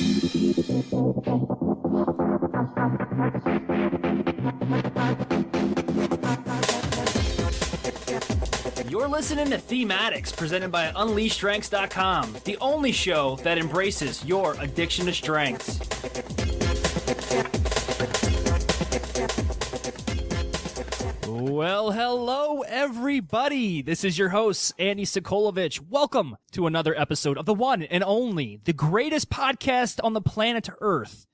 You're listening to Thematics, presented by UnleashStrengths.com, the only show that embraces your addiction to strengths. Well, hello, everybody. This is your host, Andy Sokolovic. Welcome to another episode of the one and only, the greatest podcast on the planet Earth,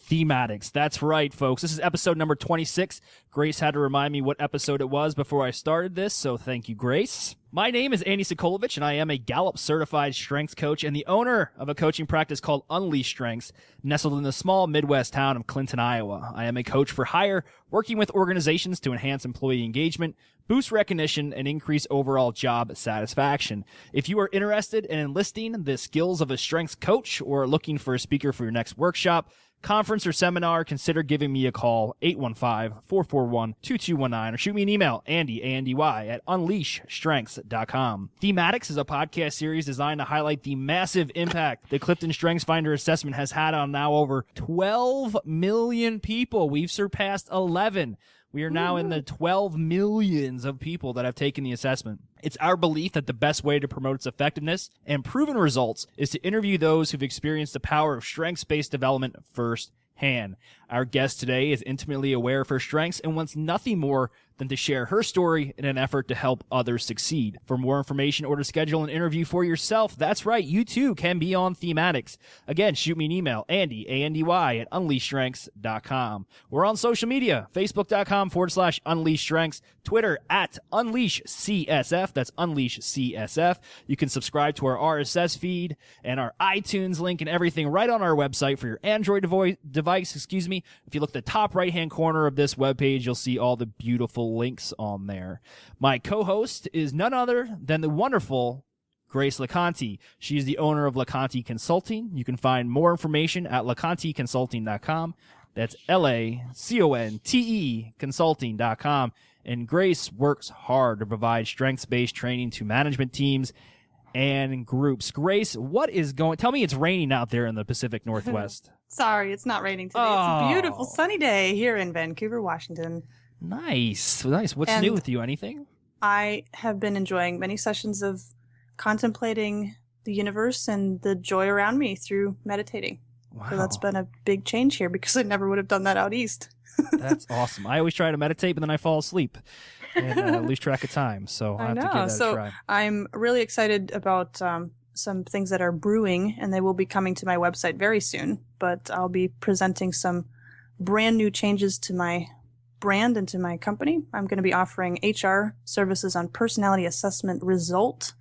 Thematics. That's right, folks. This is episode number 26. Grace had to remind me what episode it was before I started this, so thank you, Grace. My name is Andy Sokolovic, and I am a Gallup-Certified Strengths Coach and the owner of a coaching practice called Unleash Strengths, nestled in the small Midwest town of Clinton, Iowa. I am a coach for hire, working with organizations to enhance employee engagement, boost recognition, and increase overall job satisfaction. If you are interested in enlisting the skills of a strengths coach or looking for a speaker for your next workshop, conference, or seminar, consider giving me a call, 815-441-2219, or shoot me an email, Andy, A-N-D-Y, at UnleashStrengths.com. Thematics is a podcast series designed to highlight the massive impact the Clifton StrengthsFinder assessment has had on now over 12 million people. We've surpassed 11. We are now in the 12 millions of people that have taken the assessment. It's our belief that the best way to promote its effectiveness and proven results is to interview those who've experienced the power of strengths-based development firsthand. Our guest today is intimately aware of her strengths and wants nothing more than to share her story in an effort to help others succeed. For more information or to schedule an interview for yourself, that's right, you too can be on Thematics. Again, shoot me an email, Andy, A-N-D-Y, at UnleashStrengths.com. We're on social media, Facebook.com/UnleashStrengths, Twitter at UnleashCSF, that's UnleashCSF. You can subscribe to our RSS feed and our iTunes link and everything right on our website for your Android device. If you look at the top right-hand corner of this webpage, you'll see all the beautiful links on there. My co-host is none other than the wonderful Grace LeConte. She's the owner of LeConte Consulting. You can find more information at LeConteConsulting.com. That's LACONTE Consulting.com. And Grace works hard to provide strengths-based training to management teams and groups. Grace, tell me it's raining out there in the Pacific Northwest. Sorry, it's not raining today. It's a beautiful sunny day here in Vancouver, Washington. Nice. What's new with you? Anything? I have been enjoying many sessions of contemplating the universe and the joy around me through meditating. Wow. So that's been a big change here because I never would have done that out east. That's awesome. I always try to meditate, but then I fall asleep and lose track of time. So I have to give that a try. I'm really excited about some things that are brewing, and they will be coming to my website very soon. But I'll be presenting some brand new changes to my brand and to my company. I'm going to be offering HR services on personality assessment result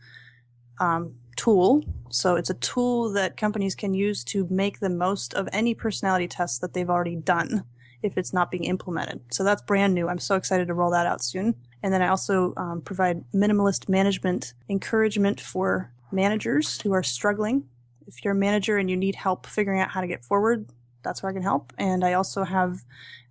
tool. So it's a tool that companies can use to make the most of any personality test that they've already done if it's not being implemented. So that's brand new. I'm so excited to roll that out soon. And then I also provide minimalist management encouragement for managers who are struggling. If you're a manager and you need help figuring out how to get forward, that's where I can help. And I also have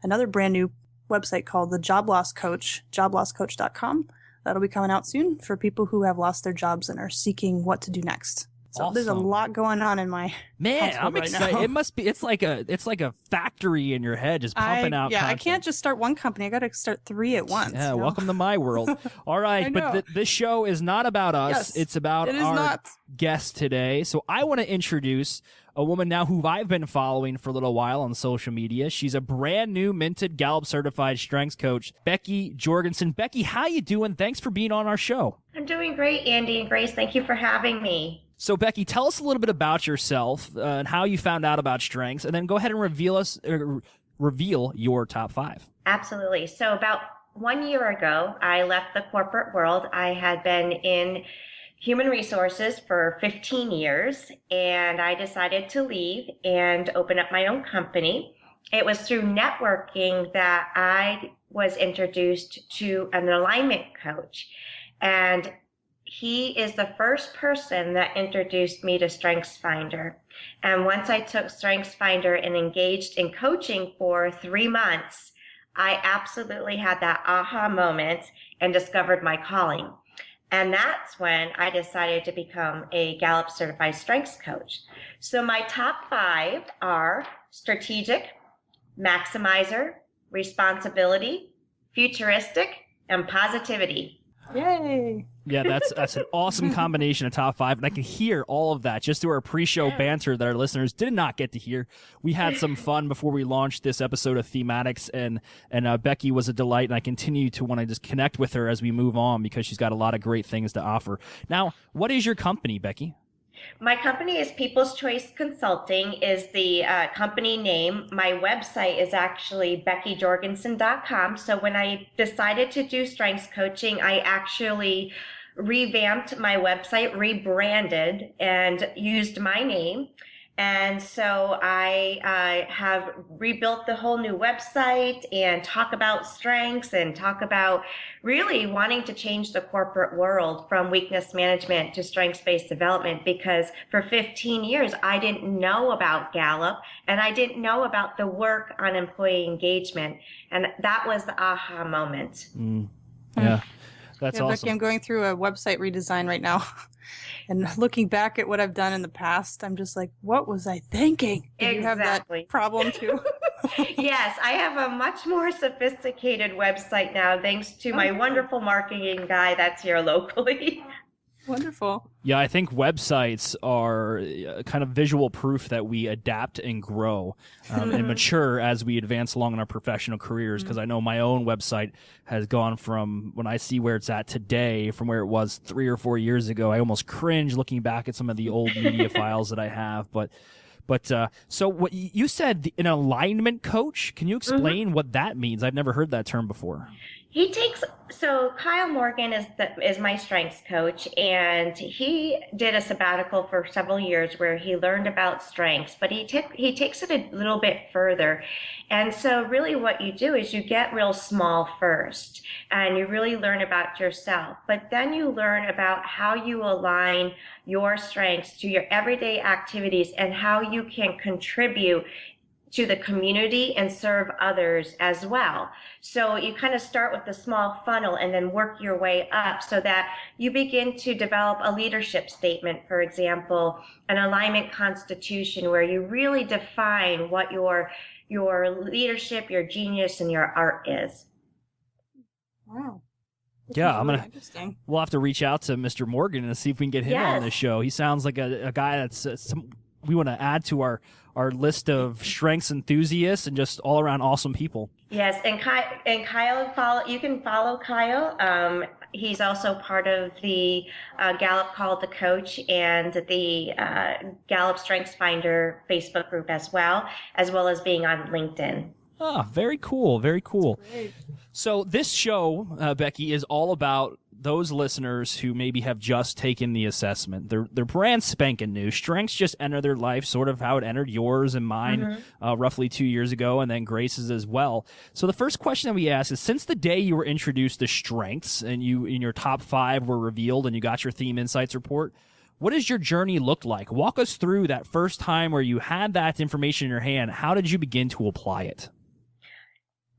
another brand new website called the Job Loss Coach, joblosscoach.com. That'll be coming out soon for people who have lost their jobs and are seeking what to do next. So awesome. There's a lot going on in my I'm excited. Now. It must be. It's like a factory in your head, just pumping out. Yeah, content. I can't just start one company. I got to start 3 at once. Yeah, welcome to my world. All right, but this show is not about us. Yes, it's about our guest today. So I want to introduce a woman now who I've been following for a little while on social media. She's a brand new minted Gallup-Certified Strengths Coach, Beckie Jorgensen. Beckie, how you doing? Thanks for being on our show. I'm doing great, Andy and Grace. Thank you for having me. So, Beckie, tell us a little bit about yourself and how you found out about strengths, and then go ahead and reveal your top 5. Absolutely. So about 1 year ago, I left the corporate world. I had been in human resources for 15 years, and I decided to leave and open up my own company. It was through networking that I was introduced to an alignment coach, and he is the first person that introduced me to StrengthsFinder. And once I took StrengthsFinder and engaged in coaching for 3 months, I absolutely had that aha moment and discovered my calling. And that's when I decided to become a Gallup-Certified Strengths Coach. So my top 5 are strategic, maximizer, responsibility, futuristic, and positivity. Yay! Yeah, that's an awesome combination of top 5, and I can hear all of that just through our pre-show banter that our listeners did not get to hear. We had some fun before we launched this episode of Thematics, and Beckie was a delight, and I continue to want to just connect with her as we move on because she's got a lot of great things to offer. Now, what is your company, Beckie? My company is People's Choice Consulting is the company name. My website is actually BeckieJorgensen.com. So when I decided to do strengths coaching, I actually revamped my website, rebranded, and used my name. And so I have rebuilt the whole new website and talk about strengths and talk about really wanting to change the corporate world from weakness management to strengths-based development, because for 15 years, I didn't know about Gallup and I didn't know about the work on employee engagement. And that was the aha moment. Yeah, that's awesome. Becky, I'm going through a website redesign right now. And looking back at what I've done in the past, I'm just like, what was I thinking? Do you have that problem too? Yes, I have a much more sophisticated website now, thanks to my wonderful marketing guy that's here locally. Wonderful. Yeah, I think websites are kind of visual proof that we adapt and grow and mature as we advance along in our professional careers. Because I know my own website has gone from, when I see where it's at today, from where it was 3 or 4 years ago, I almost cringe looking back at some of the old media files that I have. But so what you said, an alignment coach, can you explain what that means? I've never heard that term before. So Kyle Morgan is my strengths coach, and he did a sabbatical for several years where he learned about strengths, but he takes it a little bit further. And so really what you do is you get real small first, and you really learn about yourself, but then you learn about how you align your strengths to your everyday activities and how you can contribute to the community and serve others as well. So you kind of start with the small funnel and then work your way up so that you begin to develop a leadership statement, for example, an alignment constitution where you really define what your leadership, your genius, and your art is. Wow. Yeah, really interesting. We'll have to reach out to Mr. Morgan and see if we can get him on the show. He sounds like a guy that's we want to add to our list of strengths enthusiasts and just all around awesome people. Yes, and Kyle, you can follow Kyle. He's also part of the Gallup Call to Coach and the Gallup Strengths Finder Facebook group as well as being on LinkedIn. Ah, very cool. Very cool. So this show, Beckie, is all about those listeners who maybe have just taken the assessment. They're brand spanking new. Strengths just enter their life, sort of how it entered yours and mine roughly 2 years ago, and then Grace's as well. So the first question that we ask is, since the day you were introduced to strengths and you in your top 5 were revealed and you got your Theme Insights report, what does your journey look like? Walk us through that first time where you had that information in your hand. How did you begin to apply it?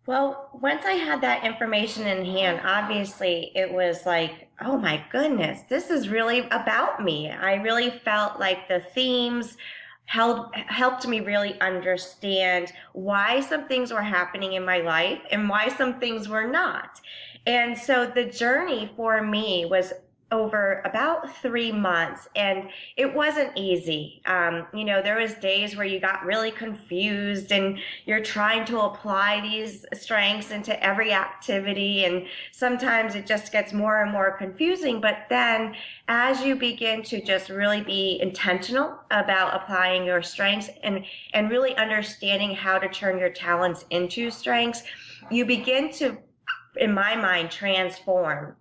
Well, once I had that information in hand, obviously it was like, oh my goodness, this is really about me. I really felt like the themes helped me really understand why some things were happening in my life and why some things were not. And so the journey for me was over about 3 months, and it wasn't easy. There was days where you got really confused and you're trying to apply these strengths into every activity, and sometimes it just gets more and more confusing. But then as you begin to just really be intentional about applying your strengths and really understanding how to turn your talents into strengths, you begin to, in my mind, transform.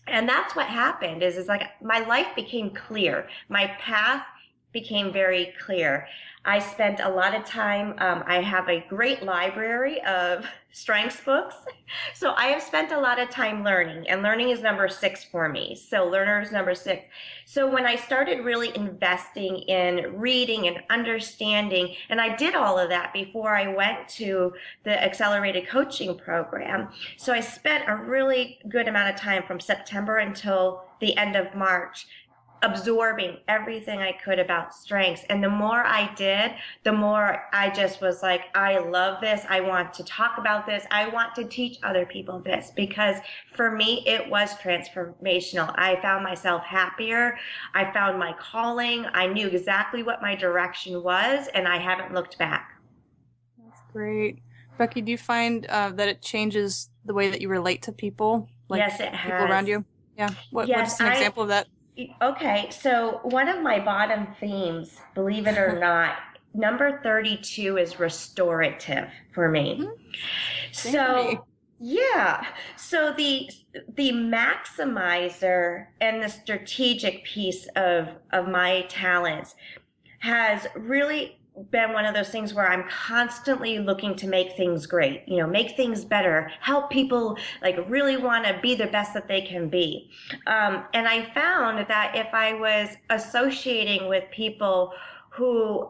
And that's what happened is like my life became clear. My path became very clear. I spent a lot of time, I have a great library of strengths books. So I have spent a lot of time learning, and learning is number 6 for me. So learner is number 6. So when I started really investing in reading and understanding, and I did all of that before I went to the accelerated coaching program. So I spent a really good amount of time from September until the end of March absorbing everything I could about strengths. And the more I did, the more I just was like, I love this. I want to talk about this. I want to teach other people this, because for me, it was transformational. I found myself happier. I found my calling. I knew exactly what my direction was, and I haven't looked back. That's great. Beckie, do you find that it changes the way that you relate to people? Like yes, it has. People around you? Yeah. What's an example of that? Okay, so one of my bottom themes, believe it or not, number 32 is restorative for me. So yeah, so the maximizer and the strategic piece of my talents has really been one of those things where I'm constantly looking to make things great, make things better, help people like really want to be the best that they can be. And I found that if I was associating with people who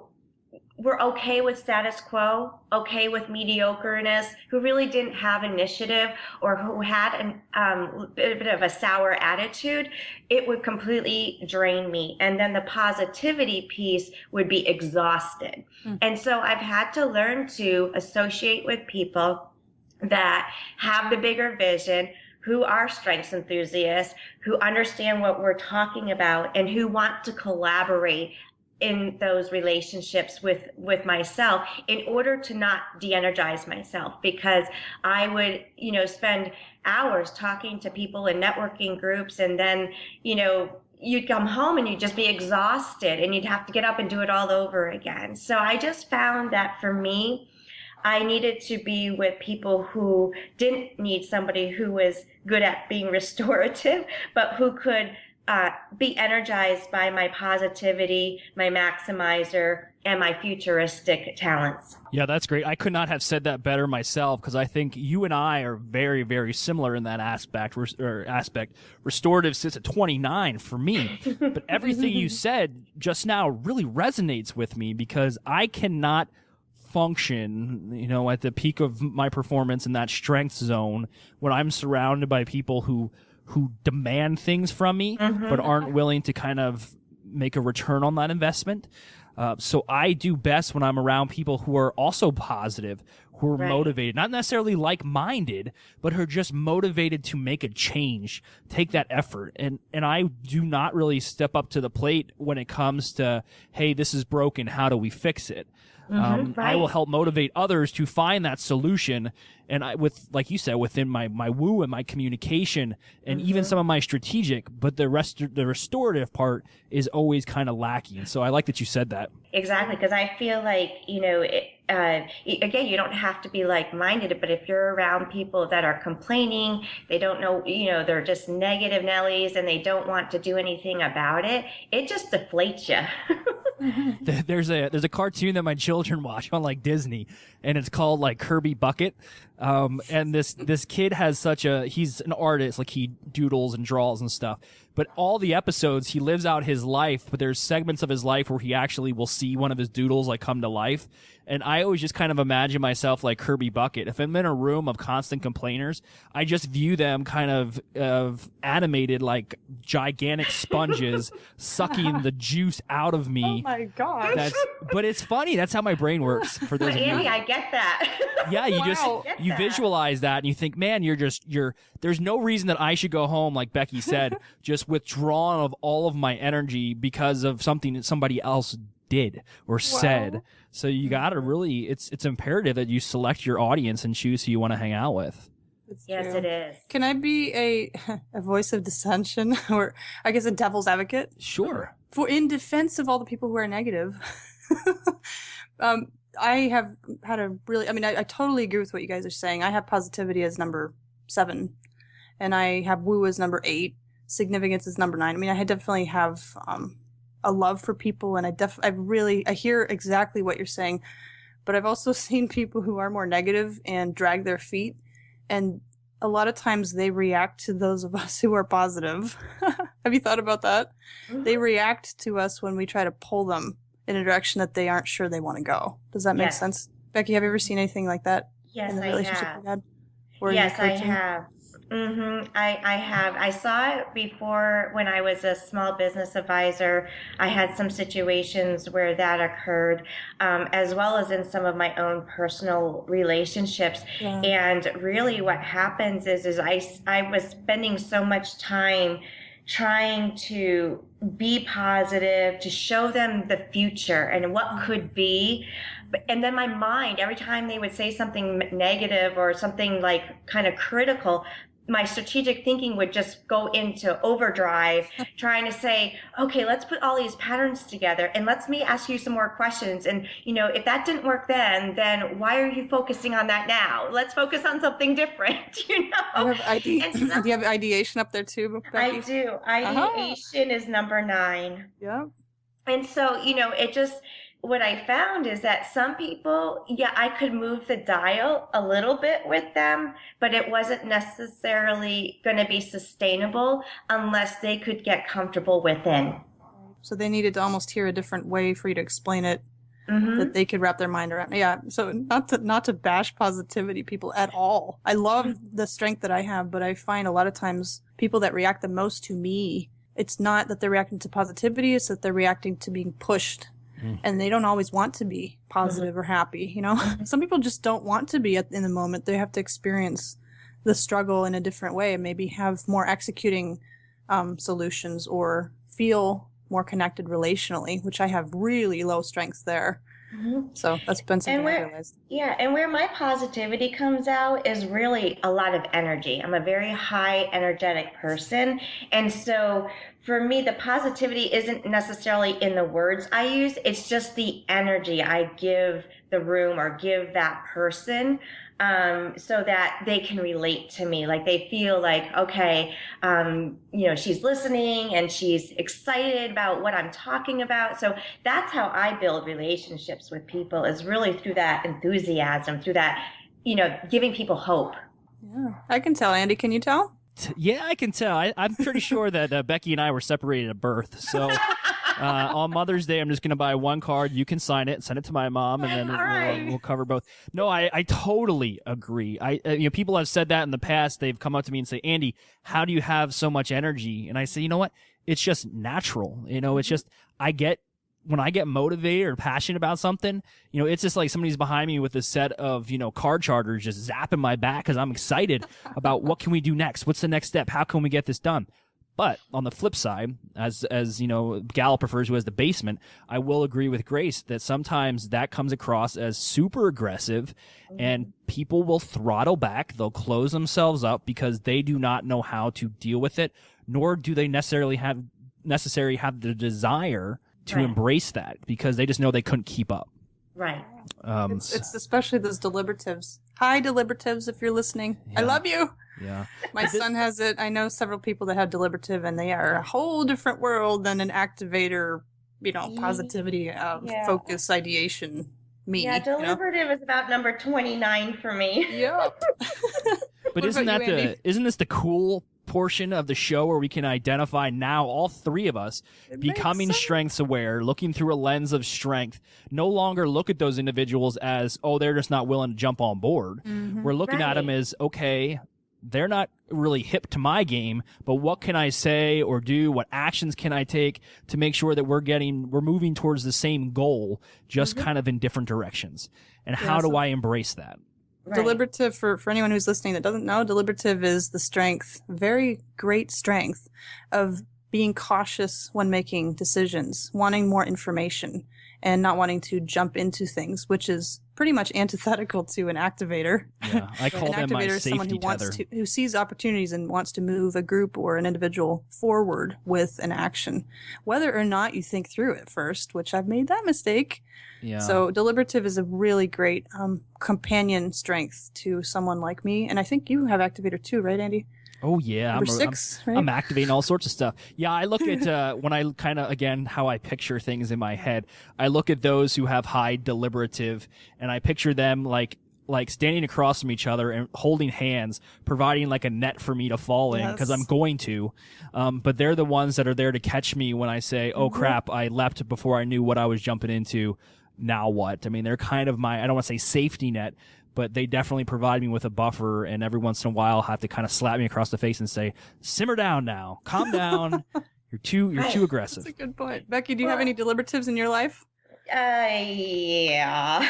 were okay with status quo, okay with mediocreness, who really didn't have initiative, or who had a bit of a sour attitude, it would completely drain me. And then the positivity piece would be exhausted. And so I've had to learn to associate with people that have the bigger vision, who are strengths enthusiasts, who understand what we're talking about, and who want to collaborate in those relationships with myself in order to not de-energize myself, because I would, spend hours talking to people in networking groups, and then, you'd come home and you'd just be exhausted and you'd have to get up and do it all over again. So I just found that for me, I needed to be with people who didn't need somebody who was good at being restorative, but who could be energized by my positivity, my maximizer, and my futuristic talents. Yeah, that's great. I could not have said that better myself, because I think you and I are very, very similar in that aspect. Restorative sits at 29 for me. But everything you said just now really resonates with me, because I cannot function, at the peak of my performance in that strength zone when I'm surrounded by people who demand things from me, but aren't willing to kind of make a return on that investment. So I do best when I'm around people who are also positive, who are motivated, not necessarily like-minded, but who are just motivated to make a change, take that effort. And I do not really step up to the plate when it comes to, hey, this is broken, how do we fix it? I will help motivate others to find that solution. And like you said, within my woo and my communication, and even some of my strategic, but the restorative part is always kind of lacking. So I like that you said that. Exactly, because I feel like, again, you don't have to be like-minded, but if you're around people that are complaining, they don't know, they're just negative Nellies and they don't want to do anything about it, it just deflates you. There's a cartoon that my children watch on like Disney, and it's called like Kirby Bucket. And this kid has he's an artist, like he doodles and draws and stuff. But all the episodes, he lives out his life, but there's segments of his life where he actually will see one of his doodles like come to life. And I always just kind of imagine myself like Kirby Bucket. If I'm in a room of constant complainers, I just view them kind of animated like gigantic sponges sucking the juice out of me. Oh my gosh. But it's funny. That's how my brain works. For those of you. Andy, I get that. Yeah, you visualize that and you think, man, there's no reason that I should go home, like Beckie said, just withdrawn of all of my energy because of something that somebody else did or said. So you got to really, it's imperative that you select your audience and choose who you want to hang out with. Yes, it is. Can I be a voice of dissension, or I guess a devil's advocate? Sure. In defense of all the people who are negative, I have had a really, I totally agree with what you guys are saying. I have positivity as number 7, and I have woo as number 8. Significance is number 9. I definitely have a love for people, and I hear exactly what you're saying, but I've also seen people who are more negative and drag their feet, and a lot of times they react to those of us who are positive. Have you thought about that? Mm-hmm. They react to us when we try to pull them in a direction that they aren't sure they want to go. Does that make sense? Becky, have you ever seen anything like that in the relationship you've had? Yes, I have. I have. I saw it before when I was a small business advisor. I had some situations where that occurred, as well as in some of my own personal relationships. Yeah. And really what happens is I was spending so much time trying to be positive, to show them the future and what could be. And then my mind, every time they would say something negative or something like kind of critical, my strategic thinking would just go into overdrive, trying to say, okay, let's put all these patterns together and let me ask you some more questions. And, if that didn't work then why are you focusing on that now? Let's focus on something different, Do you have ideation up there too, Becky? I do. Ideation is number 9. Yeah. And so, it just, what I found is that some people, I could move the dial a little bit with them, but it wasn't necessarily going to be sustainable unless they could get comfortable within. So they needed to almost hear a different way for you to explain it, that they could wrap their mind around. Yeah. So not to bash positivity people at all. I love the strength that I have, but I find a lot of times people that react the most to me, it's not that they're reacting to positivity, it's that they're reacting to being pushed. And they don't always want to be positive or happy, Some people just don't want to be in the moment. They have to experience the struggle in a different way and maybe have more executing solutions or feel more connected relationally, which I have really low strengths there. So that's been something I realized. Yeah, and where my positivity comes out is really a lot of energy. I'm a very high energetic person. And so for me, the positivity isn't necessarily in the words I use. It's just the energy I give the room or give that person, so that they can relate to me. Like they feel like, okay, she's listening and she's excited about what I'm talking about. So that's how I build relationships with people, is really through that enthusiasm, through that, giving people hope. Yeah, I can tell. Andy, can you tell? Yeah, I can tell. I'm pretty sure that Becky and I were separated at birth. So on Mother's Day, I'm just going to buy one card. You can sign it, send it to my mom, and then we'll cover both. No, I totally agree. People have said that in the past. They've come up to me and say, Andy, how do you have so much energy? And I say, you know what? It's just natural. It's just when I get motivated or passionate about something, it's just like somebody's behind me with a set of, card charters just zapping my back because I'm excited about what can we do next? What's the next step? How can we get this done? But on the flip side, as Gallup refers to as the basement, I will agree with Grace that sometimes that comes across as super aggressive and people will throttle back. They'll close themselves up because they do not know how to deal with it, nor do they necessarily have the desire to embrace that because they just know they couldn't keep up. Right. It's especially those deliberatives. Hi, deliberatives, if you're listening. Yeah. I love you. Yeah. My son has it. I know several people that have deliberative, and they are a whole different world than an activator, positivity, focus, ideation. Yeah, deliberative is about number 29 for me. Yep. But isn't this the cool portion of the show where we can identify now all three of us becoming strengths aware, looking through a lens of strength, no longer look at those individuals as, they're just not willing to jump on board. We're looking at them as, okay, they're not really hip to my game, but what can I say or do? What actions can I take to make sure that we're moving towards the same goal, just kind of in different directions? And how do I embrace that? Deliberative, for anyone who's listening that doesn't know, deliberative is the strength, very great strength, of being cautious when making decisions, wanting more information, and not wanting to jump into things, which is pretty much antithetical to an activator. Yeah, I call them my safety tether. Who sees opportunities and wants to move a group or an individual forward with an action, whether or not you think through it first, which I've made that mistake. Yeah. So deliberative is a really great companion strength to someone like me. And I think you have activator too, right, Andy? Oh yeah, Number 6, right? I'm activating all sorts of stuff. Yeah, I look at when I kind of, again, how I picture things in my head. I look at those who have high deliberative, and I picture them like standing across from each other and holding hands, providing like a net for me to fall in because I'm going to. But they're the ones that are there to catch me when I say, "Oh crap, I leapt before I knew what I was jumping into. Now what?" I mean, they're kind of my, I don't want to say safety net, but they definitely provide me with a buffer, and every once in a while have to kind of slap me across the face and say, "Simmer down now, calm down. You're too aggressive." That's a good point. Becky, do you have any deliberatives in your life? Yeah.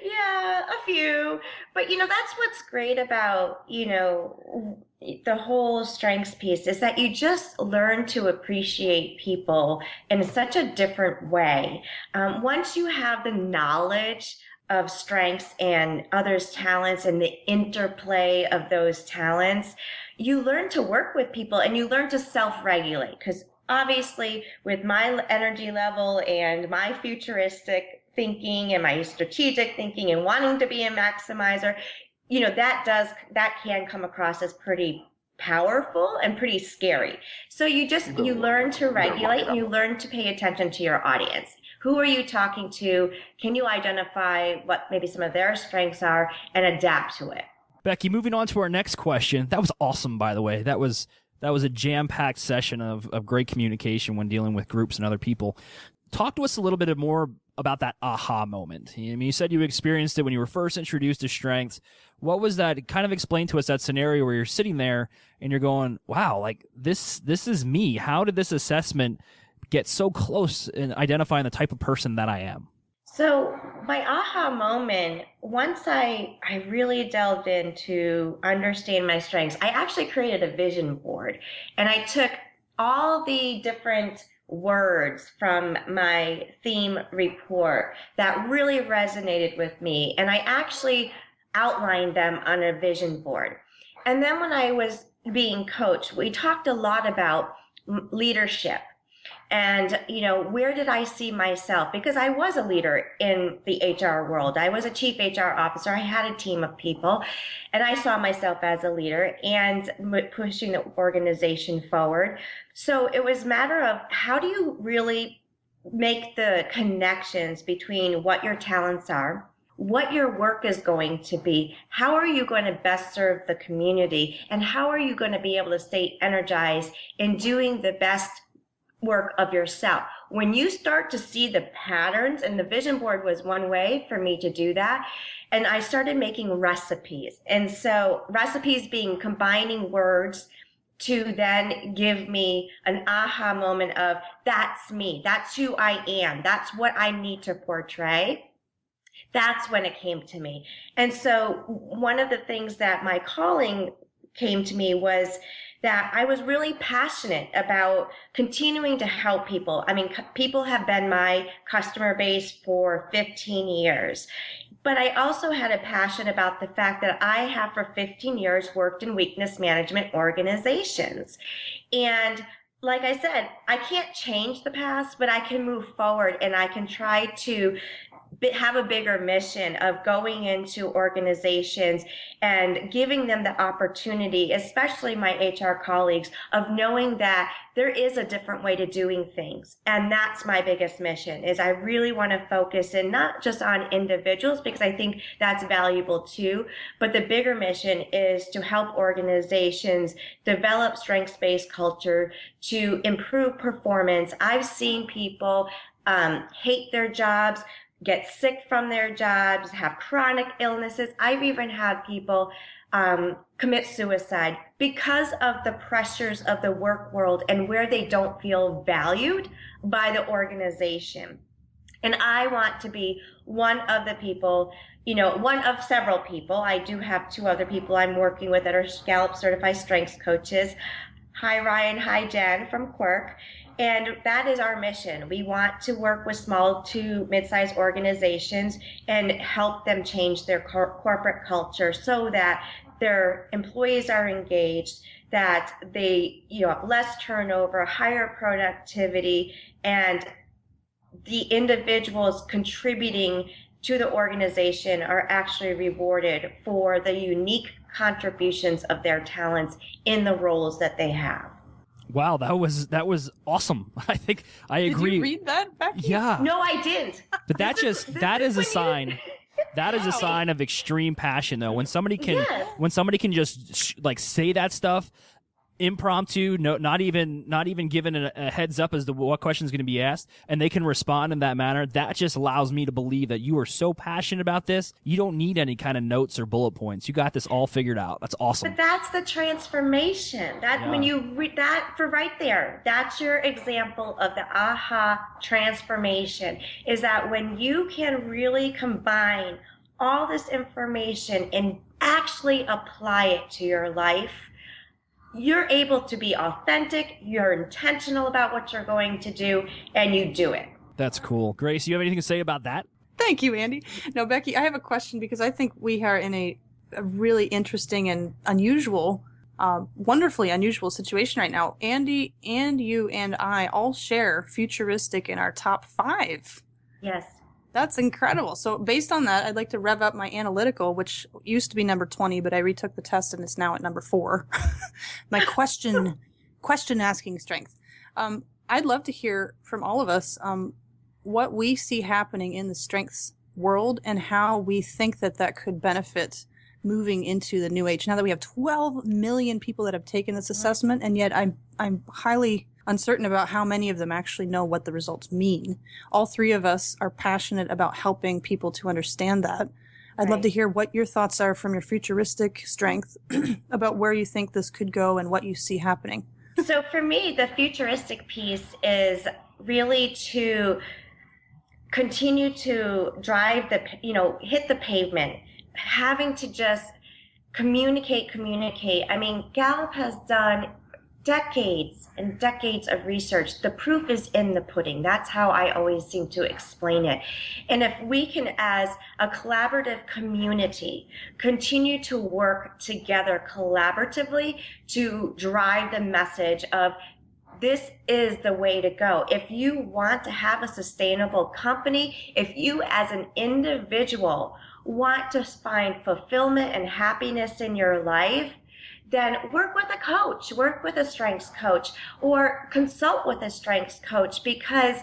Yeah, a few. But, that's what's great about, the whole strengths piece is that you just learn to appreciate people in such a different way. Once you have the knowledge of strengths and others' talents and the interplay of those talents, you learn to work with people and you learn to self-regulate, because obviously with my energy level and my futuristic thinking and my strategic thinking and wanting to be a maximizer, that can come across as pretty powerful and pretty scary. So you learn to regulate and you learn to pay attention to your audience. Who are you talking to? Can you identify what maybe some of their strengths are and adapt to it? Becky, moving on to our next question. That was awesome, by the way. That was a jam-packed session of great communication when dealing with groups and other people. Talk to us a little bit more about that aha moment. I mean, you said you experienced it when you were first introduced to strengths. What was that? Kind of explain to us that scenario where you're sitting there and you're going, wow, like this is me. How did this assessment get so close in identifying the type of person that I am? So my aha moment, once I really delved into understand my strengths, I actually created a vision board, and I took all the different words from my theme report that really resonated with me, and I actually outlined them on a vision board. And then when I was being coached, we talked a lot about leadership. And, where did I see myself? Because I was a leader in the HR world. I was a chief HR officer. I had a team of people, and I saw myself as a leader and pushing the organization forward. So it was a matter of how do you really make the connections between what your talents are, what your work is going to be, how are you going to best serve the community, and how are you going to be able to stay energized in doing the best work of yourself. When you start to see the patterns, and the vision board was one way for me to do that, and I started making recipes. And so recipes being combining words to then give me an aha moment of that's me, that's who I am, that's what I need to portray. That's when it came to me. And so one of the things that my calling came to me was that I was really passionate about continuing to help people. I mean, people have been my customer base for 15 years. But I also had a passion about the fact that I have for 15 years worked in weakness management organizations. And like I said, I can't change the past, but I can move forward and I can try to have a bigger mission of going into organizations and giving them the opportunity, especially my HR colleagues, of knowing that there is a different way to doing things. And that's my biggest mission, is I really want to focus in not just on individuals, because I think that's valuable too, but the bigger mission is to help organizations develop strengths-based culture to improve performance. I've seen people hate their jobs, get sick from their jobs, have chronic illnesses. I've even had people commit suicide because of the pressures of the work world and where they don't feel valued by the organization. And I want to be one of the people, one of several people. I do have 2 other people I'm working with that are Gallup-Certified Strengths Coaches. Hi, Ryan. Hi, Jen from Quirk. And that is our mission. We want to work with small to mid-sized organizations and help them change their corporate culture so that their employees are engaged, that they have less turnover, higher productivity, and the individuals contributing to the organization are actually rewarded for the unique contributions of their talents in the roles that they have. Wow, that was awesome. I think I agree. Did you read that, Becky? Yeah. No, I didn't. But that is a sign. That is a sign of extreme passion, though. When somebody can just like say that stuff impromptu, not even given a heads up as to what question is going to be asked, and they can respond in that manner, that just allows me to believe that you are so passionate about this, you don't need any kind of notes or bullet points. You got this all figured out. That's awesome. But that's the transformation. When you read that for right there, that's your example of the aha transformation, is that when you can really combine all this information and actually apply it to your life, you're able to be authentic, you're intentional about what you're going to do, and you do it. That's cool. Grace, you have anything to say about that? Thank you, Andy. No, Becky, I have a question because I think we are in a really interesting and unusual, wonderfully unusual situation right now. Andy and you and I all share futuristic in our top 5. Yes. That's incredible. So based on that, I'd like to rev up my analytical, which used to be number 20, but I retook the test and it's now at number 4. My question asking strength. I'd love to hear from all of us what we see happening in the strengths world and how we think that could benefit moving into the new age. Now that we have 12 million people that have taken this assessment, and yet I'm highly uncertain about how many of them actually know what the results mean. All 3 of us are passionate about helping people to understand that. I'd love to hear what your thoughts are from your futuristic strength about where you think this could go and what you see happening. So for me, the futuristic piece is really to continue to drive hit the pavement, having to just communicate. I mean, Gallup has done decades and decades of research. The proof is in the pudding. That's how I always seem to explain it. And if we can, as a collaborative community, continue to work together collaboratively to drive the message of this is the way to go. If you want to have a sustainable company, if you as an individual want to find fulfillment and happiness in your life, then work with a coach, work with a strengths coach, or consult with a strengths coach, because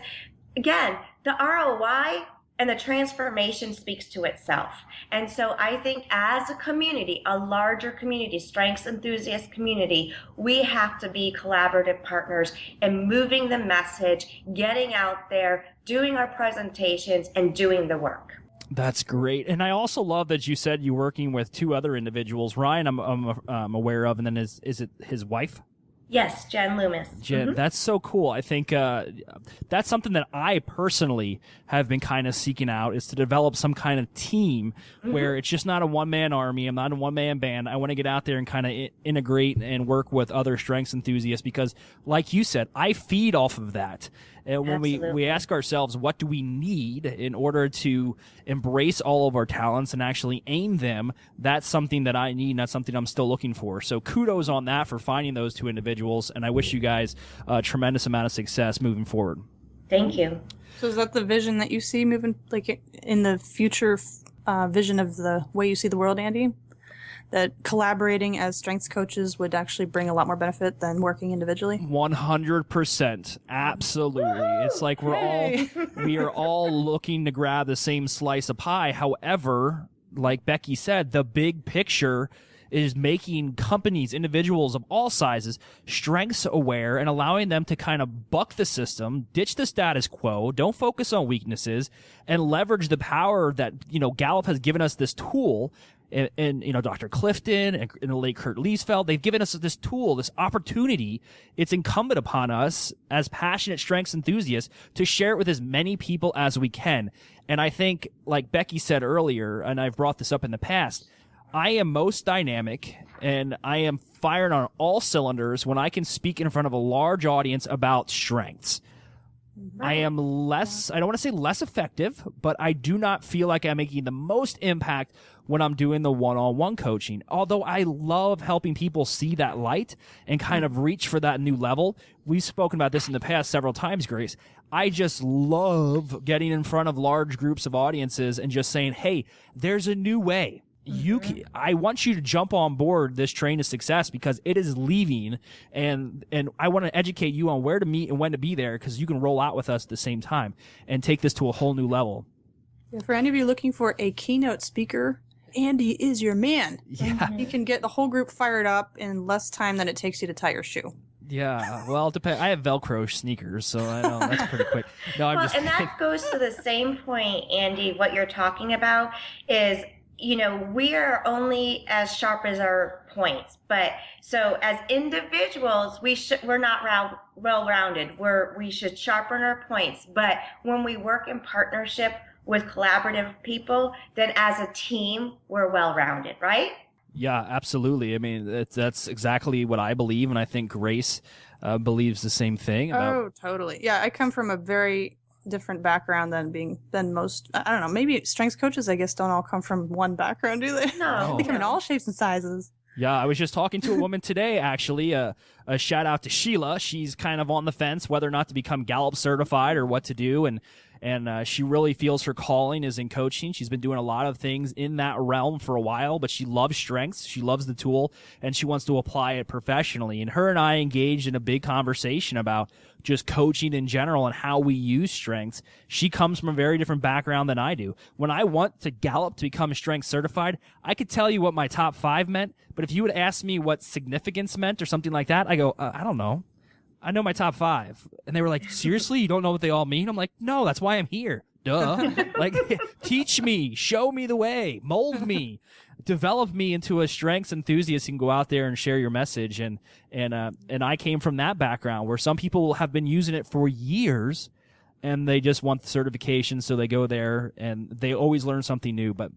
again, the ROI and the transformation speaks to itself. And so I think as a community, a larger community, strengths enthusiast community, we have to be collaborative partners in moving the message, getting out there, doing our presentations, and doing the work. That's great. And I also love that you said you're working with 2 other individuals. Ryan, I'm aware of, and then is it his wife? Yes, Jen Loomis. Jen, that's so cool. I think that's something that I personally have been kind of seeking out, is to develop some kind of team where it's just not a one-man army. I'm not a one-man band. I want to get out there and kind of integrate and work with other strengths enthusiasts because, like you said, I feed off of that. And when we ask ourselves, what do we need in order to embrace all of our talents and actually aim them, that's something that I need, and that's something I'm still looking for. So kudos on that for finding those 2 individuals, and I wish you guys a tremendous amount of success moving forward. Thank you. So is that the vision that you see moving, like in the future vision of the way you see the world, Andy? That collaborating as strengths coaches would actually bring a lot more benefit than working individually? 100%. Absolutely. It's like we are all looking to grab the same slice of pie. However, like Becky said, the big picture is making companies, individuals of all sizes, strengths aware and allowing them to kind of buck the system, ditch the status quo, don't focus on weaknesses, and leverage the power that, Gallup has given us this tool. And Dr. Clifton and the late Curt Liesveld, they've given us this tool, this opportunity. It's incumbent upon us as passionate strengths enthusiasts to share it with as many people as we can. And I think, like Becky said earlier, and I've brought this up in the past, I am most dynamic and I am firing on all cylinders when I can speak in front of a large audience about strengths. I am less, I don't want to say less effective, but I do not feel like I'm making the most impact when I'm doing the one-on-one coaching. Although I love helping people see that light and kind of reach for that new level. We've spoken about this in the past several times, Grace. I just love getting in front of large groups of audiences and just saying, hey, there's a new way. I want you to jump on board this train of success because it is leaving, and I want to educate you on where to meet and when to be there because you can roll out with us at the same time and take this to a whole new level. Yeah, for any of you looking for a keynote speaker, Andy is your man. Yeah. You can get the whole group fired up in less time than it takes you to tie your shoe. Yeah, well, it depends. I have Velcro sneakers, so I know that's pretty quick. No, I'm just and that goes to the same point, Andy. What you're talking about is, we are only as sharp as our points. But so as individuals, we're not well-rounded. We should sharpen our points. But when we work in partnership with collaborative people, then as a team, we're well-rounded, right? Yeah, absolutely. I mean, that's exactly what I believe, and I think Grace believes the same thing. Oh, totally. Yeah, I come from a very different background than most. I don't know. Maybe strengths coaches, I guess, don't all come from one background, do they? No. They come in all shapes and sizes. Yeah, I was just talking to a woman today, actually. A shout out to Sheila. She's kind of on the fence whether or not to become Gallup-certified or what to do, and she really feels her calling is in coaching. She's been doing a lot of things in that realm for a while, but she loves strengths. She loves the tool, and she wants to apply it professionally. And her and I engaged in a big conversation about just coaching in general and how we use strengths. She comes from a very different background than I do. When I want to Gallup to become strength certified, I could tell you what my top 5 meant, but if you would ask me what significance meant or something like that, I go, I don't know. I know my top 5. And they were like, seriously? You don't know what they all mean? I'm like, no, that's why I'm here. Duh. Like, teach me, show me the way, mold me, develop me into a strengths enthusiast who can go out there and share your message. And I came from that background where some people have been using it for years and they just want the certification. So they go there and they always learn something new. But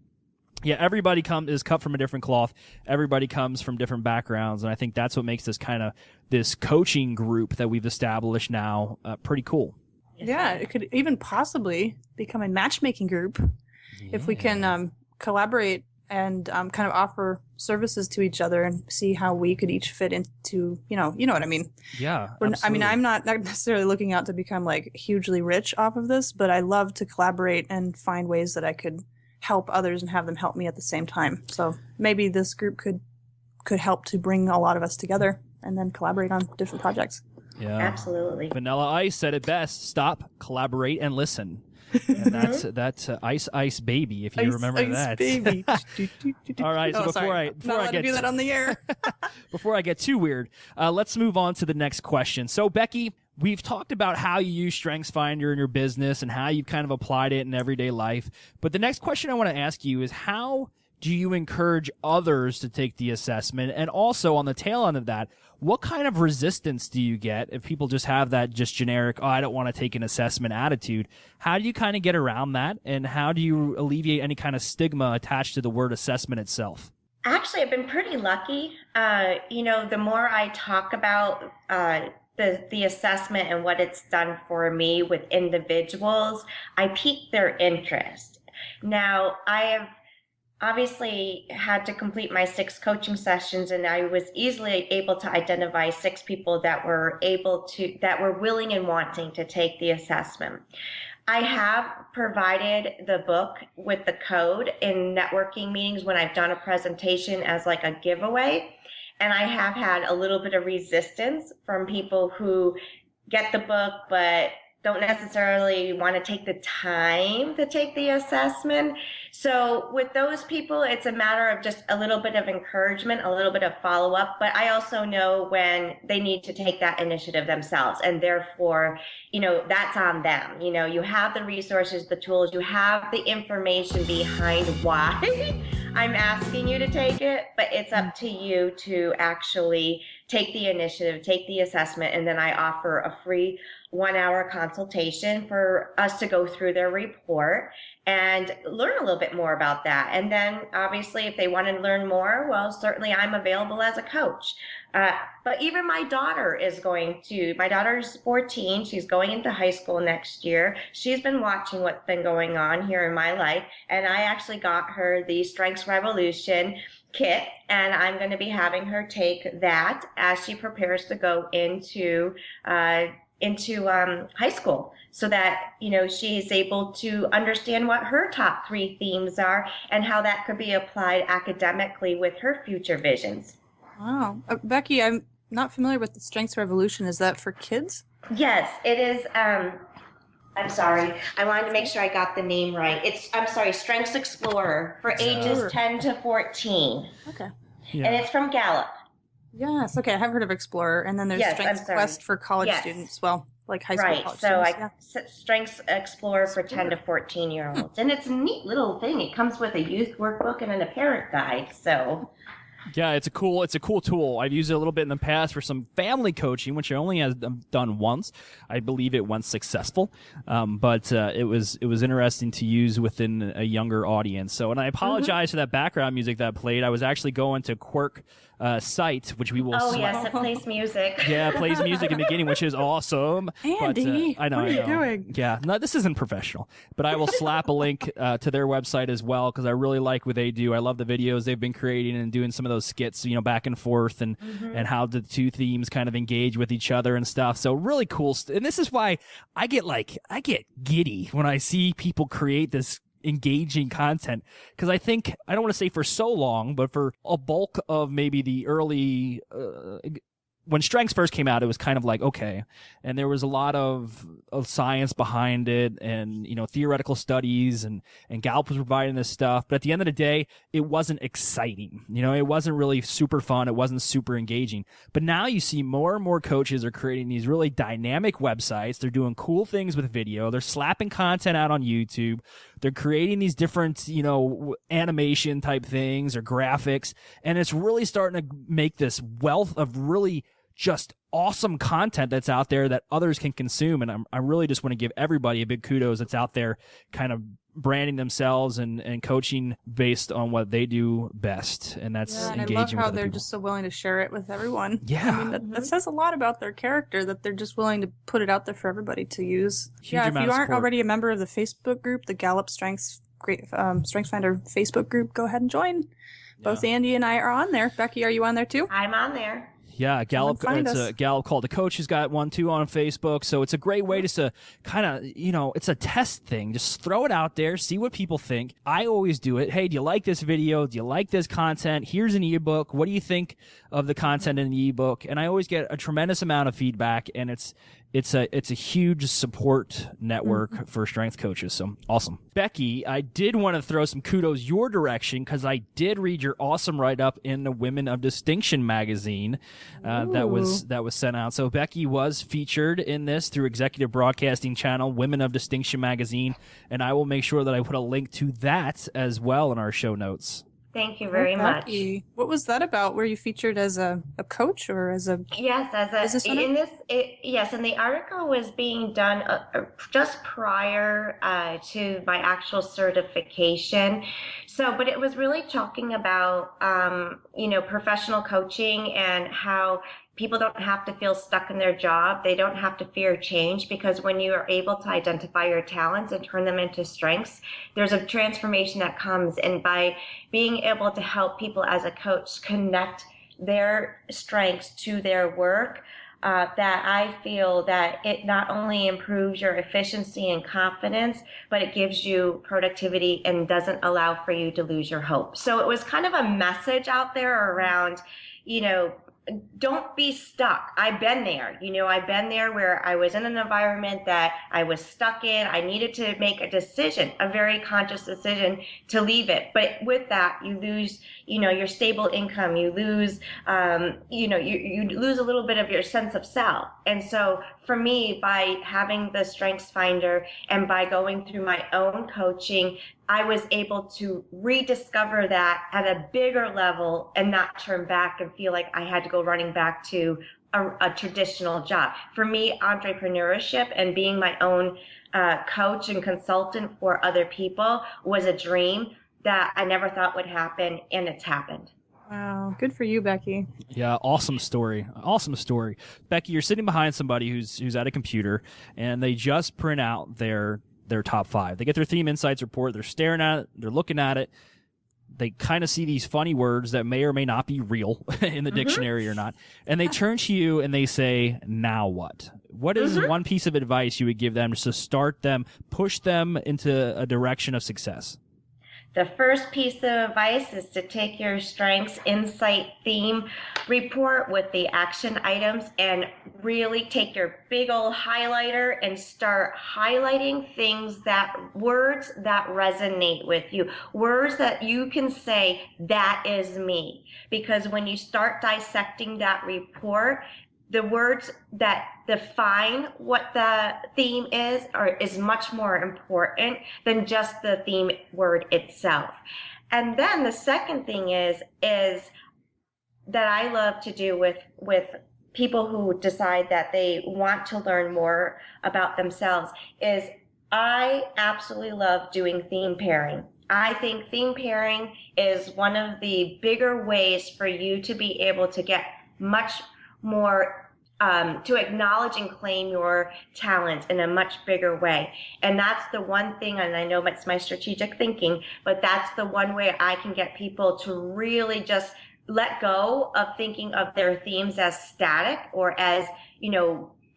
yeah, everybody is cut from a different cloth. Everybody comes from different backgrounds. And I think that's what makes this coaching group that we've established now pretty cool. Yeah, it could even possibly become a matchmaking group if we can collaborate and kind of offer services to each other and see how we could each fit into, you know what I mean? Yeah, I mean, I'm not necessarily looking out to become like hugely rich off of this, but I love to collaborate and find ways that I could help others and have them help me at the same time. So maybe this group could help to bring a lot of us together and then collaborate on different projects. Yeah, absolutely. Vanilla Ice said it best: stop, collaborate, and listen. And that's Ice Baby, if you remember Ice that. Baby. All right, so before I get do that on the air. Before I get too weird, let's move on to the next question. So, Becky, we've talked about how you use StrengthsFinder in your business and how you've kind of applied it in everyday life. But the next question I want to ask you is, how do you encourage others to take the assessment? And also, on the tail end of that, what kind of resistance do you get if people just have that just generic, I don't want to take an assessment attitude? How do you kind of get around that? And how do you alleviate any kind of stigma attached to the word assessment itself? Actually, I've been pretty lucky. The more I talk about the assessment and what it's done for me with individuals, I pique their interest. Now, I have obviously had to complete my 6 coaching sessions, and I was easily able to identify 6 people that were willing and wanting to take the assessment. I have provided the book with the code in networking meetings when I've done a presentation as like a giveaway. And I have had a little bit of resistance from people who get the book but don't necessarily want to take the time to take the assessment. So with those people, it's a matter of just a little bit of encouragement, a little bit of follow-up. But I also know when they need to take that initiative themselves. And therefore, that's on them. You have the resources, the tools, you have the information behind why I'm asking you to take it. But it's up to you to actually take the initiative, take the assessment, and then I offer a free 1-hour consultation for us to go through their report. and learn a little bit more about that. And then obviously if they want to learn more, well, certainly I'm available as a coach. But even my daughter my daughter's 14. She's going into high school next year. She's been watching what's been going on here in my life. And I actually got her the Strengths Revolution kit, and I'm going to be having her take that as she prepares to go into high school, so that, she's able to understand what her top 3 themes are and how that could be applied academically with her future visions. Wow. Beckie, I'm not familiar with the Strengths Revolution. Is that for kids? Yes, it is. I'm sorry. I wanted to make sure I got the name right. Strengths Explorer for ages 10 to 14. Okay. Yeah. And it's from Gallup. Yes. Okay. I have heard of Explorer. And then there's Strengths Quest for college students. Well, like high school college students. Strengths Explorer for 10 to 14-year-olds. And it's a neat little thing. It comes with a youth workbook and then a parent guide. So... Yeah, it's a cool tool. I've used it a little bit in the past for some family coaching, which I only have done once. I believe it went successful, but it was interesting to use within a younger audience. So, and I apologize for that background music that played. I was actually going to Quirk site, which we will. Oh yes, it plays music. Yeah, it plays music in the beginning, which is awesome. Andy, I know. What are you doing? Yeah, no, this isn't professional, but I will slap a link to their website as well, because I really like what they do. I love the videos they've been creating and doing some of those skits, back and forth, and how the 2 themes kind of engage with each other and stuff. So really cool. And this is why I get giddy when I see people create this engaging content, because I think, I don't want to say for so long, but for a bulk of maybe the early when Strengths first came out, it was kind of like, okay, and there was a lot of science behind it, and theoretical studies, and Gallup was providing this stuff, but at the end of the day, it wasn't exciting. It wasn't really super fun. It wasn't super engaging. But now you see more and more coaches are creating these really dynamic websites. They're doing cool things with video. They're slapping content out on YouTube. They're creating these different, animation type things or graphics, and it's really starting to make this wealth of really just awesome content that's out there that others can consume. And I really just want to give everybody a big kudos that's out there kind of branding themselves and coaching based on what they do best. And that's engaging. And I love how they're people. just so willing to share it with everyone. Yeah. I mean, that says a lot about their character, that they're just willing to put it out there for everybody to use. Huge if amount you of aren't support. already a member of the Facebook group, the Gallup Strengths Finder Facebook group, go ahead and join. Both Andy and I are on there. Beckie, are you on there too? I'm on there. Yeah, Gallup. It's a Gallup Call to Coach has got one too on Facebook, so it's a great way just to kind of, it's a test thing. Just throw it out there, see what people think. I always do it. Hey, do you like this video? Do you like this content? Here's an ebook. What do you think of the content in the ebook? And I always get a tremendous amount of feedback, and it's a huge support network for strength coaches. So awesome. Beckie, I did want to throw some kudos your direction, because I did read your awesome write-up in the Women of Distinction magazine that was sent out. So Beckie was featured in this through Executive Broadcasting Channel, Women of Distinction magazine, and I will make sure that I put a link to that as well in our show notes. Thank you very much. What was that about? Were you featured as a coach or as a yes, yes, and the article was being done just prior to my actual certification. So, but it was really talking about professional coaching and how people don't have to feel stuck in their job. They don't have to fear change, because when you are able to identify your talents and turn them into strengths, there's a transformation that comes. And by being able to help people as a coach connect their strengths to their work, that I feel that it not only improves your efficiency and confidence, but it gives you productivity and doesn't allow for you to lose your hope. So it was kind of a message out there around, don't be stuck. I've been there. I've been there where I was in an environment that I was stuck in. I needed to make a decision, a very conscious decision to leave it. But with that, you lose, your stable income. You lose, you lose a little bit of your sense of self. And so for me, by having the Strengths Finder and by going through my own coaching, I was able to rediscover that at a bigger level and not turn back and feel like I had to go running back to a traditional job. For me, entrepreneurship and being my own coach and consultant for other people was a dream that I never thought would happen, and it's happened. Wow. Good for you, Beckie. Yeah, awesome story. Awesome story. Beckie, you're sitting behind somebody who's at a computer, and they just print out their top 5. They get their theme insights report. They're staring at it. They're looking at it. They kind of see these funny words that may or may not be real in the dictionary or not. And they turn to you and they say, now what? What is one piece of advice you would give them just to start them, push them into a direction of success? The first piece of advice is to take your strengths insight theme report with the action items and really take your big old highlighter and start highlighting words that resonate with you, words that you can say, that is me. Because when you start dissecting that report, the words that define what the theme is much more important than just the theme word itself. And then the second thing is that I love to do with people who decide that they want to learn more about themselves is I absolutely love doing theme pairing. I think theme pairing is one of the bigger ways for you to be able to get much more to acknowledge and claim your talent in a much bigger way. And that's the one thing, and I know it's my strategic thinking, but that's the one way I can get people to really just let go of thinking of their themes as static or as,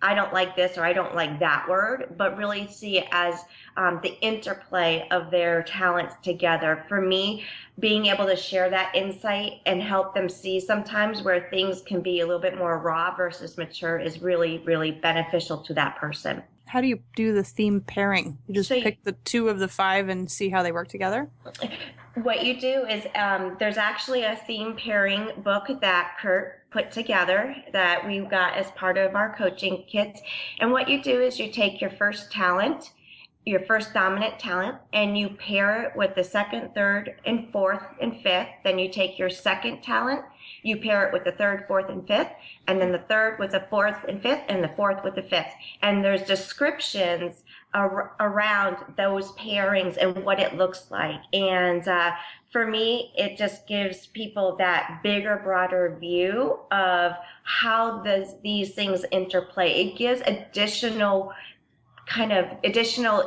I don't like this or I don't like that word, but really see it as the interplay of their talents together. For me, being able to share that insight and help them see sometimes where things can be a little bit more raw versus mature is really, really beneficial to that person. How do you do the theme pairing? You just pick the 2 of the 5 and see how they work together? What you do is there's actually a theme pairing book that Curt put together that we got as part of our coaching kits. And what you do is you take your first talent, your first dominant talent, and you pair it with the second, third, and fourth, and fifth. Then you take your second talent, you pair it with the third, fourth, and fifth, and then the third with the fourth and fifth, and the fourth with the fifth. And there's descriptions around those pairings and what it looks like. And for me, it just gives people that bigger, broader view of how these things interplay. It gives additional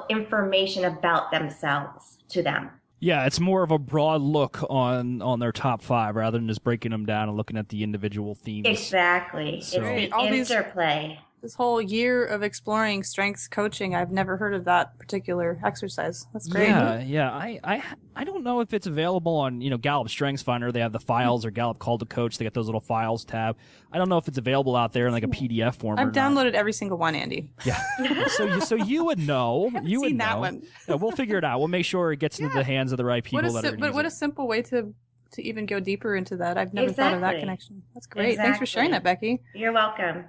information about themselves to them. Yeah, it's more of a broad look on their top 5 rather than just breaking them down and looking at the individual themes. Exactly. So, it's the interplay. This whole year of exploring strengths coaching, I've never heard of that particular exercise. That's great. Yeah. I don't know if it's available on Gallup Strengths Finder. They have the files, or Gallup Call to Coach. They got those little files tab. I don't know if it's available out there in like a PDF form. I've downloaded every single one, Andy. Yeah. so you would know. You would know. That one. Yeah, we'll figure it out. We'll make sure it gets into the hands of the right people. What a simple way to even go deeper into that. I've never thought of that connection. That's great. Exactly. Thanks for sharing that, Beckie. You're welcome.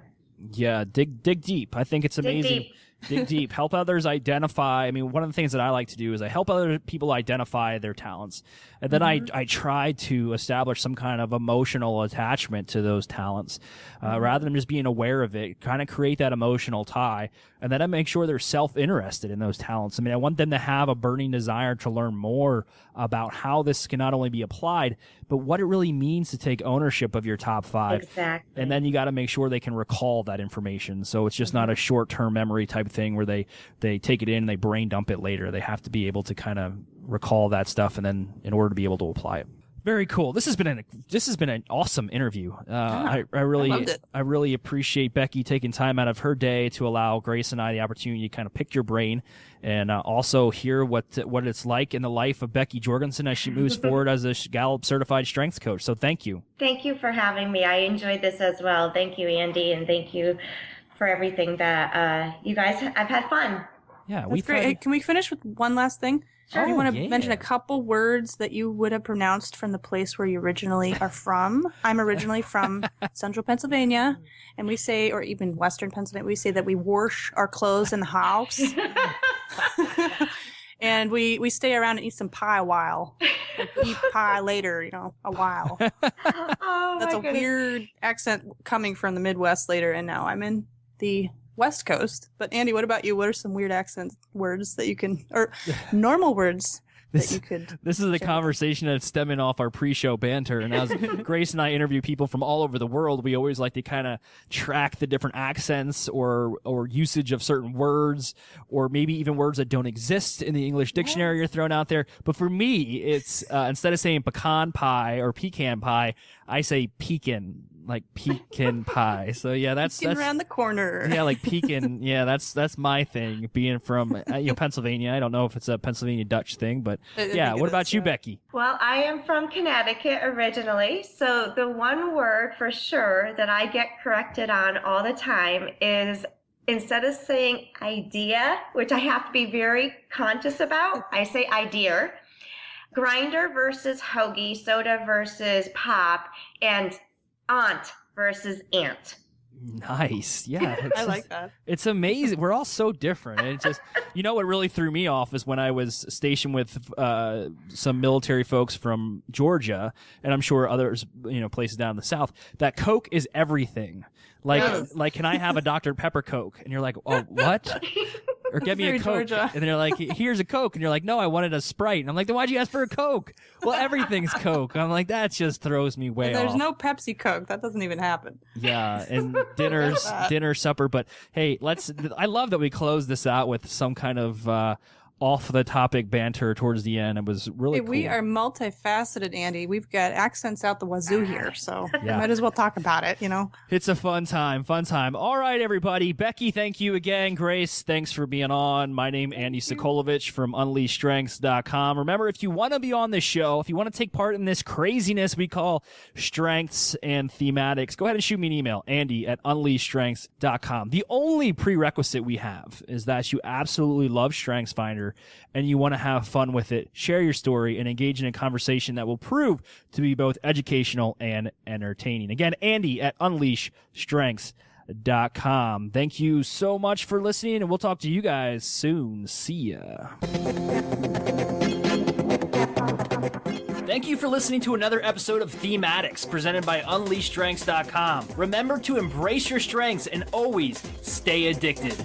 Yeah, dig deep. I think it's amazing. Dig deep. Help others identify. I mean, one of the things that I like to do is I help other people identify their talents. And then I try to establish some kind of emotional attachment to those talents rather than just being aware of it, kind of create that emotional tie. And then I make sure they're self-interested in those talents. I mean, I want them to have a burning desire to learn more about how this can not only be applied, but what it really means to take ownership of your top 5. Exactly. And then you got to make sure they can recall that information. So it's just not a short-term memory type thing where they take it in and they brain dump it later. They have to be able to kind of recall that stuff, and then in order to be able to apply it. Very cool. This has been an awesome interview. I really appreciate Beckie taking time out of her day to allow Grace and I the opportunity to kind of pick your brain and also hear what it's like in the life of Beckie Jorgensen as she moves forward as a Gallup-Certified Strengths Coach. So thank you. Thank you for having me. I enjoyed this as well. Thank you, Andy, and thank you for everything that you guys. I've had fun. Yeah, that's great. Hey, can we finish with one last thing? Sure. Do you want to mention a couple words that you would have pronounced from the place where you originally are from? I'm originally from central Pennsylvania, and we say, or even western Pennsylvania, we say that we wash our clothes in the house. And we stay around and eat some pie a while. Like, eat pie later, a while. Oh, That's my a goodness. weird accent coming from the Midwest later, and now I'm in the West Coast. But Andy, what about you? What are some weird accent words that you can, or normal words that you could? This is the share? conversation that's stemming off our pre-show banter. And as Grace and I interview people from all over the world, we always like to kind of track the different accents or usage of certain words, or maybe even words that don't exist in the English dictionary are thrown out there. But for me, it's instead of saying pecan pie or pecan pie, I say pecan, like pecan pie. So yeah, that's around the corner. Yeah, like pecan. Yeah, that's my thing. Being from Pennsylvania, I don't know if it's a Pennsylvania Dutch thing, but yeah. What about you, Becky? Well, I am from Connecticut originally, so the one word for sure that I get corrected on all the time is, instead of saying idea, which I have to be very conscious about, I say idea. Grinder versus hoagie, soda versus pop, and aunt versus aunt. Nice. Yeah. I like that. It's amazing. We're all so different. And it's just, what really threw me off is when I was stationed with some military folks from Georgia, and I'm sure others, places down in the South, that Coke is everything. Like, can I have a Dr. Pepper Coke? And you're like, oh, what? Or get me a Coke. Georgia. And they're like, here's a Coke. And you're like, no, I wanted a Sprite. And I'm like, then why'd you ask for a Coke? Well, everything's Coke. I'm like, that just throws me way off. There's no Pepsi Coke. That doesn't even happen. Yeah, and dinner, supper. But hey, I love that we closed this out with some kind of off-the-topic banter towards the end. It was really cool. We are multifaceted, Andy. We've got accents out the wazoo here, so might as well talk about it, It's a fun time. All right, everybody. Becky, thank you again. Grace, thanks for being on. My name, Andy Sokolovich from UnleashStrengths.com. Remember, if you want to be on this show, if you want to take part in this craziness we call strengths and thematics, go ahead and shoot me an email, Andy@UnleashStrengths.com. The only prerequisite we have is that you absolutely love StrengthsFinder and you want to have fun with it. Share your story and engage in a conversation that will prove to be both educational and entertaining. Again, Andy@UnleashStrengths.com. Thank you so much for listening, and we'll talk to you guys soon. See ya. Thank you for listening to another episode of Thematics presented by UnleashStrengths.com. Remember to embrace your strengths and always stay addicted.